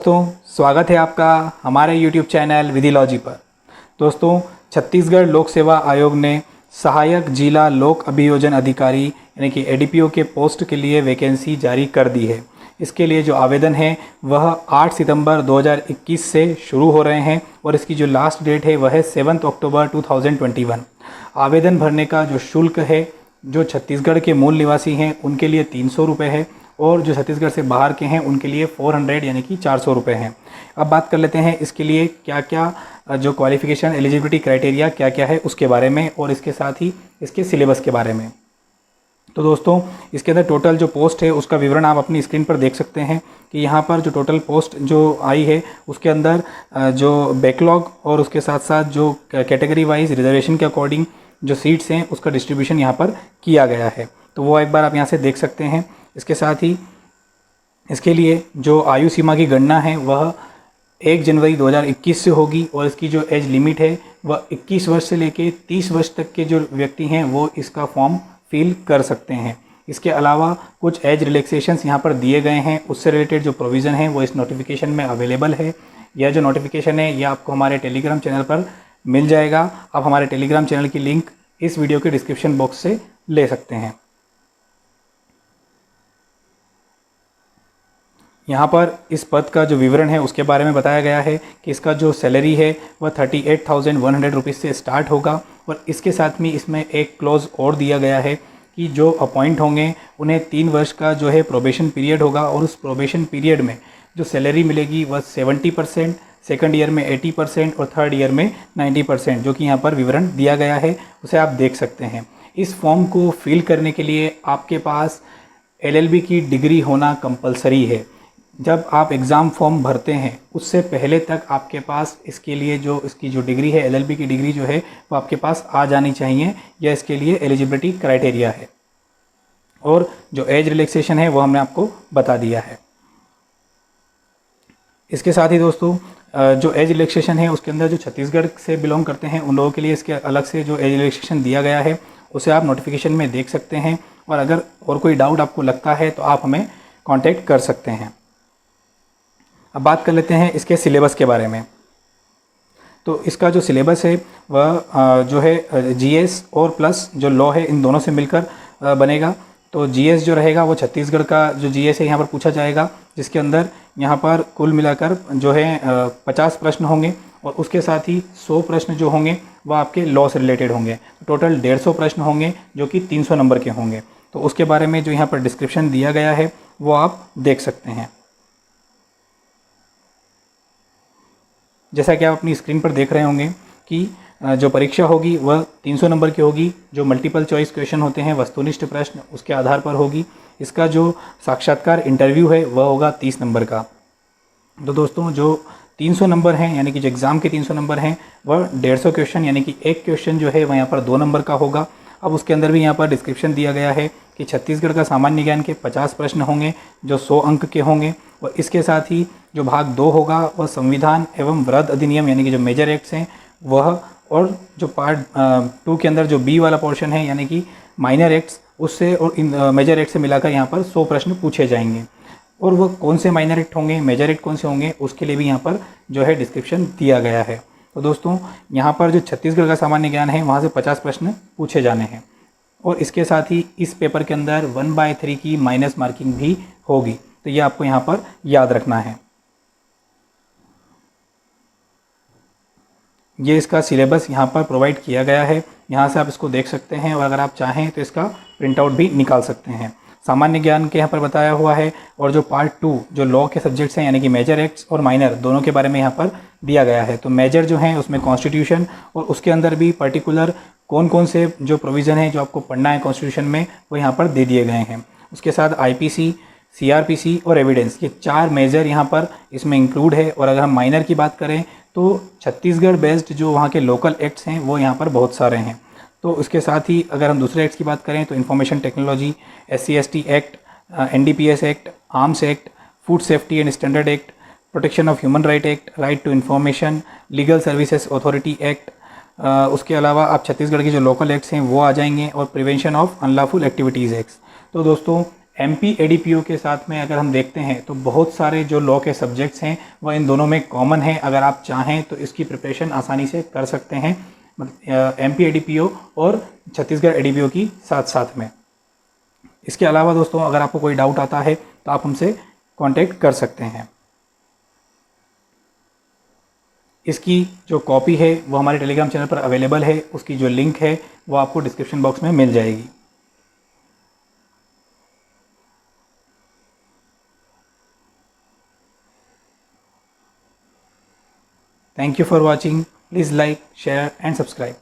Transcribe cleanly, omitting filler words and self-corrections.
दोस्तों स्वागत है आपका हमारे YouTube चैनल विधिलॉजी पर। दोस्तों छत्तीसगढ़ लोक सेवा आयोग ने सहायक जिला लोक अभियोजन अधिकारी यानी कि एडीपीओ के पोस्ट के लिए वैकेंसी जारी कर दी है। इसके लिए जो आवेदन है वह 8 सितंबर 2021 से शुरू हो रहे हैं और इसकी जो लास्ट डेट है वह है 7 अक्टूबर 2021। आवेदन भरने का जो शुल्क है जो छत्तीसगढ़ के मूल निवासी हैं उनके लिए 300 रुपये है और जो छत्तीसगढ़ से बाहर के हैं उनके लिए 400 यानी कि 400 रुपये हैं। अब बात कर लेते हैं इसके लिए क्या क्या जो क्वालिफ़िकेशन एलिजिबिलिटी क्राइटेरिया क्या क्या है उसके बारे में और इसके साथ ही इसके सिलेबस के बारे में। तो दोस्तों इसके अंदर टोटल जो पोस्ट है उसका विवरण आप अपनी स्क्रीन पर देख सकते हैं कि यहाँ पर जो टोटल पोस्ट जो आई है उसके अंदर जो बैकलॉग और उसके साथ साथ जो कैटेगरी वाइज रिजर्वेशन के अकॉर्डिंग जो सीट्स हैं उसका डिस्ट्रीब्यूशन यहाँ पर किया गया है। तो वो एक बार आप यहाँ से देख सकते हैं। इसके साथ ही इसके लिए जो आयु सीमा की गणना है वह 1 जनवरी 2021 से होगी और इसकी जो एज लिमिट है वह 21 वर्ष से लेके 30 वर्ष तक के जो व्यक्ति हैं वो इसका फॉर्म फिल कर सकते हैं। इसके अलावा कुछ एज रिलैक्सेशंस यहाँ पर दिए गए हैं, उससे रिलेटेड जो प्रोविज़न है वो इस नोटिफिकेशन में अवेलेबल है। यह जो नोटिफिकेशन है यह आपको हमारे टेलीग्राम चैनल पर मिल जाएगा। आप हमारे टेलीग्राम चैनल की लिंक इस वीडियो के डिस्क्रिप्शन बॉक्स से ले सकते हैं। यहाँ पर इस पद का जो विवरण है उसके बारे में बताया गया है कि इसका जो सैलरी है वह 38,100 रुपीज़ से स्टार्ट होगा और इसके साथ में इसमें एक क्लॉज और दिया गया है कि जो अपॉइंट होंगे उन्हें 3 वर्ष का जो है प्रोबेशन पीरियड होगा और उस प्रोबेशन पीरियड में जो सैलरी मिलेगी वह 70%, सेकंड ईयर में 80% और थर्ड ईयर में 90%, जो कि यहाँ पर विवरण दिया गया है उसे आप देख सकते हैं। इस फॉर्म को फिल करने के लिए आपके पास LLB की डिग्री होना कंपलसरी है। जब आप एग्ज़ाम फॉर्म भरते हैं उससे पहले तक आपके पास इसके लिए जो इसकी जो डिग्री है LLB की डिग्री जो है वो आपके पास आ जानी चाहिए। यह इसके लिए एलिजिबिलिटी क्राइटेरिया है और जो एज रिलैक्सेशन है वो हमने आपको बता दिया है। इसके साथ ही दोस्तों जो एज रिलैक्सेशन है उसके अंदर जो छत्तीसगढ़ से बिलोंग करते हैं उन लोगों के लिए इसके अलग से जो एज रिलैक्सेशन दिया गया है उसे आप नोटिफिकेशन में देख सकते हैं और अगर और कोई डाउट आपको लगता है तो आप हमें कॉन्टैक्ट कर सकते हैं। अब बात कर लेते हैं इसके सिलेबस के बारे में। तो इसका जो सिलेबस है वह जो है GS और प्लस जो लॉ है इन दोनों से मिलकर बनेगा। तो GS जो रहेगा वो छत्तीसगढ़ का जो GS है यहाँ पर पूछा जाएगा, जिसके अंदर यहाँ पर कुल मिलाकर जो है 50 प्रश्न होंगे और उसके साथ ही 100 प्रश्न जो होंगे वह आपके लॉ से रिलेटेड होंगे। टोटल 150 प्रश्न होंगे जो कि 300 नंबर के होंगे। तो उसके बारे में जो यहाँ पर डिस्क्रिप्शन दिया गया है वो आप देख सकते हैं। जैसा कि आप अपनी स्क्रीन पर देख रहे होंगे कि जो परीक्षा होगी वह 300 नंबर की होगी। जो मल्टीपल चॉइस क्वेश्चन होते हैं वस्तुनिष्ठ प्रश्न उसके आधार पर होगी। इसका जो साक्षात्कार इंटरव्यू है वह होगा 30 नंबर का। तो दोस्तों जो 300 नंबर हैं यानी कि जो एग्ज़ाम के 300 नंबर हैं वह 150 क्वेश्चन यानी कि एक क्वेश्चन जो है वह यहाँ पर 2 नंबर का होगा। अब उसके अंदर भी यहाँ पर डिस्क्रिप्शन दिया गया है कि छत्तीसगढ़ का सामान्य ज्ञान के 50 प्रश्न होंगे जो 100 अंक के होंगे और इसके साथ ही जो भाग 2 होगा वह संविधान एवं वृहद अधिनियम यानी कि जो मेजर एक्ट्स हैं वह, और जो पार्ट 2 के अंदर जो B वाला पोर्शन है यानी कि माइनर एक्ट्स उससे और मेजर एक्ट से मिलाकर यहाँ पर 100 प्रश्न पूछे जाएंगे। और वह कौन से माइनर एक्ट होंगे, मेजर एक्ट कौन से होंगे उसके लिए भी यहाँ पर जो है डिस्क्रिप्शन दिया गया है। तो दोस्तों यहाँ पर जो छत्तीसगढ़ का सामान्य ज्ञान है वहाँ से 50 प्रश्न पूछे जाने हैं और इसके साथ ही इस पेपर के अंदर 1/3 की माइनस मार्किंग भी होगी। तो ये आपको यहाँ पर याद रखना है। ये इसका सिलेबस यहाँ पर प्रोवाइड किया गया है, यहाँ से आप इसको देख सकते हैं और अगर आप चाहें तो इसका प्रिंट आउट भी निकाल सकते हैं। सामान्य ज्ञान के यहाँ पर बताया हुआ है और जो पार्ट 2 जो लॉ के सब्जेक्ट्स हैं यानी कि मेजर एक्ट्स और माइनर दोनों के बारे में यहाँ पर दिया गया है। तो मेजर जो हैं उसमें कॉन्स्टिट्यूशन और उसके अंदर भी पर्टिकुलर कौन कौन से जो प्रोविज़न है जो आपको पढ़ना है कॉन्स्टिट्यूशन में वो यहाँ पर दे दिए गए हैं। उसके साथ IPC, CRPC और एविडेंस, ये 4 मेजर यहाँ पर इसमें इंक्लूड है। और अगर हम माइनर की बात करें तो छत्तीसगढ़ बेस्ड जो वहाँ के लोकल एक्ट्स हैं वो यहाँ पर बहुत सारे हैं। तो उसके साथ ही अगर हम दूसरे एक्ट्स की बात करें तो information technology, SC/ST act, NDPS act, arms act, food safety and standard act, protection of human right act, right to information, legal services authority act. उसके अलावा आप छत्तीसगढ़ के जो लोकल एक्ट्स हैं वो आ जाएंगे और prevention of unlawful activities acts. तो दोस्तों MP ADPO के साथ में अगर हम देखते हैं तो बहुत सारे जो लॉ के सब्जेक्ट्स हैं वह इन दोनों में कॉमन है। अगर आप चाहें तो इसकी प्रिपरेशन आसानी से कर सकते हैं MP ADPO और छत्तीसगढ़ ADPO की साथ साथ में। इसके अलावा दोस्तों अगर आपको कोई डाउट आता है तो आप हमसे कांटेक्ट कर सकते हैं। इसकी जो कॉपी है वो हमारे टेलीग्राम चैनल पर अवेलेबल है, उसकी जो लिंक है वो आपको डिस्क्रिप्शन बॉक्स में मिल जाएगी। Thank you for watching. Please like, share and subscribe.